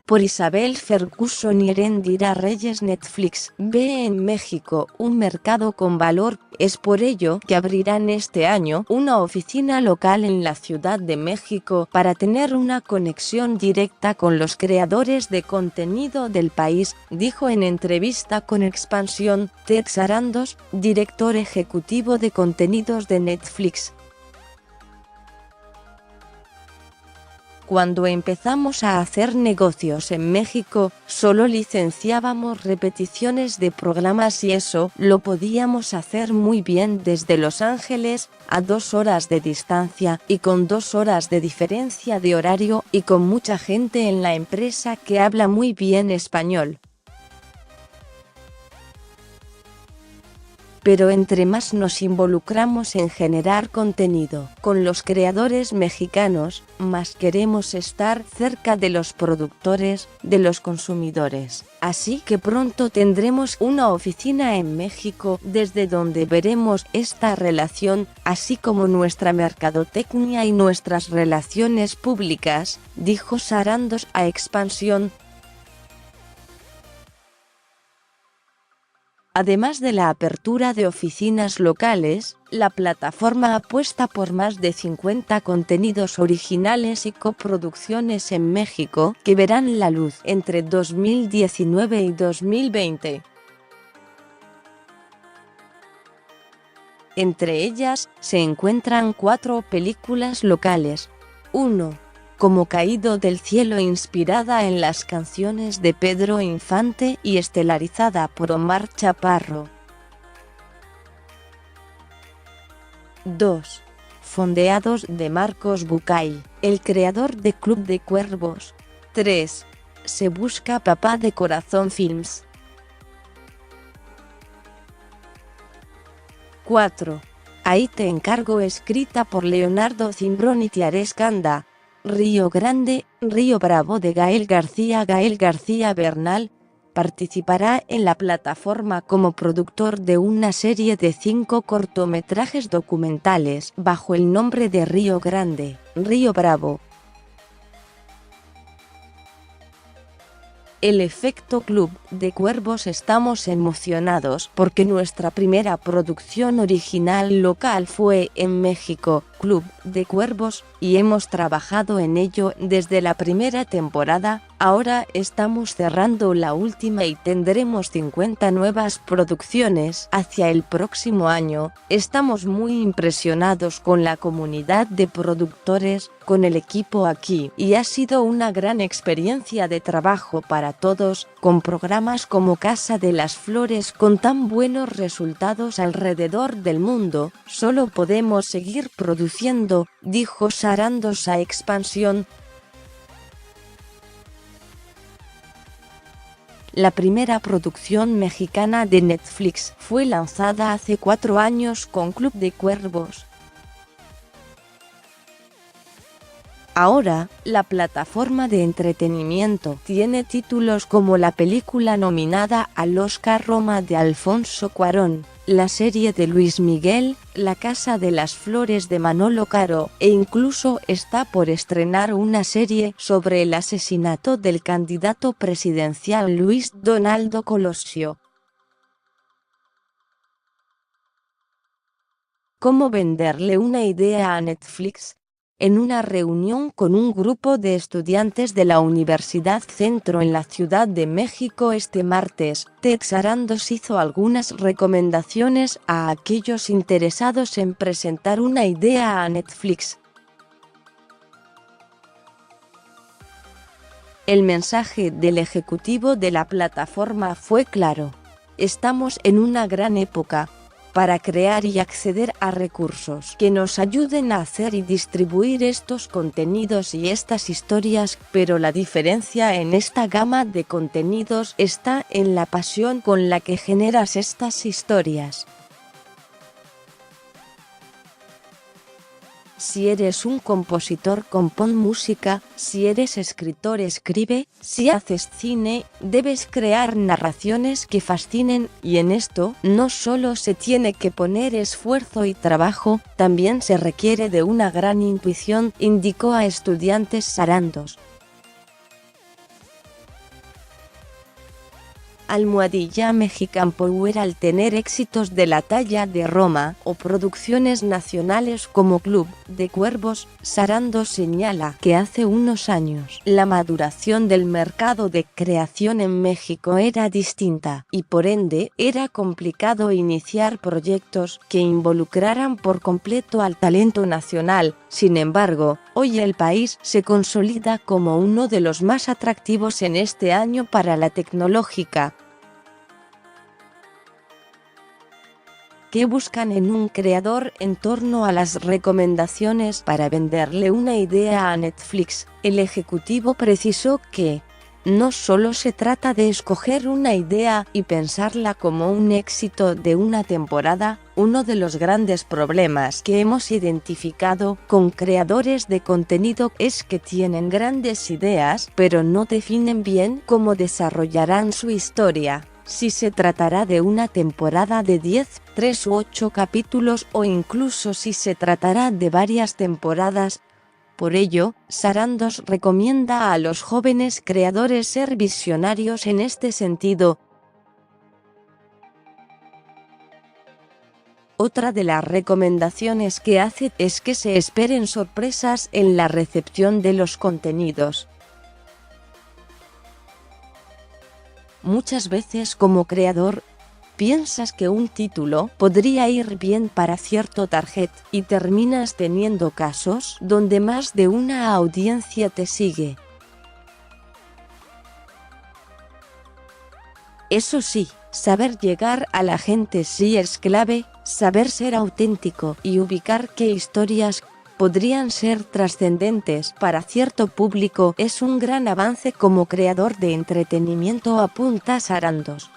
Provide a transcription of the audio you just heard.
por Isabel Ferguson y Erendira Reyes. Netflix ve en México un mercado con valor, es por ello que abrirán este año una oficina local en la Ciudad de México para tener una conexión directa con los creadores de contenido del país, dijo en entrevista con Expansión Ted Sarandos, director ejecutivo de contenidos de Netflix. Cuando empezamos a hacer negocios en México, solo licenciábamos repeticiones de programas y eso lo podíamos hacer muy bien desde Los Ángeles, a 2 horas de distancia y con 2 horas de diferencia de horario y con mucha gente en la empresa que habla muy bien español. Pero entre más nos involucramos en generar contenido con los creadores mexicanos, más queremos estar cerca de los productores, de los consumidores. Así que pronto tendremos una oficina en México desde donde veremos esta relación, así como nuestra mercadotecnia y nuestras relaciones públicas, dijo Sarandos a Expansión. Además de la apertura de oficinas locales, la plataforma apuesta por más de 50 contenidos originales y coproducciones en México que verán la luz entre 2019 y 2020. Entre ellas, se encuentran 4 películas locales. 1. Como Caído del cielo, inspirada en las canciones de Pedro Infante y estelarizada por Omar Chaparro. 2. Fondeados, de Marcos Bucay, el creador de Club de Cuervos. 3. Se busca papá, de Corazón Films. 4. Ahí te encargo, escrita por Leonardo Cimbrón y Tiare Escanda. Río Grande, Río Bravo, de Gael García Bernal, participará en la plataforma como productor de una serie de 5 cortometrajes documentales bajo el nombre de Río Grande, Río Bravo. El efecto Club de Cuervos. Estamos emocionados porque nuestra primera producción original local fue en México, Club de Cuervos, y hemos trabajado en ello desde la primera temporada. Ahora estamos cerrando la última y tendremos 50 nuevas producciones hacia el próximo año. Estamos muy impresionados con la comunidad de productores, con el equipo aquí, y ha sido una gran experiencia de trabajo para todos, con programas como Casa de las Flores con tan buenos resultados alrededor del mundo. Solo podemos seguir produciendo, dijo Sarandos a Expansión. La primera producción mexicana de Netflix fue lanzada hace 4 años con Club de Cuervos. Ahora, la plataforma de entretenimiento tiene títulos como la película nominada al Oscar Roma de Alfonso Cuarón, la serie de Luis Miguel, La Casa de las Flores de Manolo Caro, e incluso está por estrenar una serie sobre el asesinato del candidato presidencial Luis Donaldo Colosio. ¿Cómo venderle una idea a Netflix? En una reunión con un grupo de estudiantes de la Universidad Centro en la Ciudad de México este martes, Ted Sarandos hizo algunas recomendaciones a aquellos interesados en presentar una idea a Netflix. El mensaje del ejecutivo de la plataforma fue claro: estamos en una gran época para crear y acceder a recursos que nos ayuden a hacer y distribuir estos contenidos y estas historias, pero la diferencia en esta gama de contenidos está en la pasión con la que generas estas historias. Si eres un compositor, compón música; si eres escritor, escribe; si haces cine, debes crear narraciones que fascinen, y en esto no solo se tiene que poner esfuerzo y trabajo, también se requiere de una gran intuición, indicó a estudiantes Sarandos. Almohadilla Mexican Power al tener éxitos de la talla de Roma o producciones nacionales como Club de Cuervos, Sarandos señala que hace unos años la maduración del mercado de creación en México era distinta y por ende era complicado iniciar proyectos que involucraran por completo al talento nacional. Sin embargo, hoy el país se consolida como uno de los más atractivos en este año para la tecnológica. ¿Qué buscan en un creador en torno a las recomendaciones para venderle una idea a Netflix? El ejecutivo precisó que no solo se trata de escoger una idea y pensarla como un éxito de una temporada. Uno de los grandes problemas que hemos identificado con creadores de contenido es que tienen grandes ideas, pero no definen bien cómo desarrollarán su historia. Si se tratará de una temporada de 10, 3 u 8 capítulos o incluso si se tratará de varias temporadas. Por ello, Sarandos recomienda a los jóvenes creadores ser visionarios en este sentido. Otra de las recomendaciones que hace es que se esperen sorpresas en la recepción de los contenidos. Muchas veces como creador, piensas que un título podría ir bien para cierto target y terminas teniendo casos donde más de una audiencia te sigue. Eso sí, saber llegar a la gente sí es clave, saber ser auténtico y ubicar qué historias podrían ser trascendentes para cierto público es un gran avance como creador de entretenimiento, apunta Sarandos.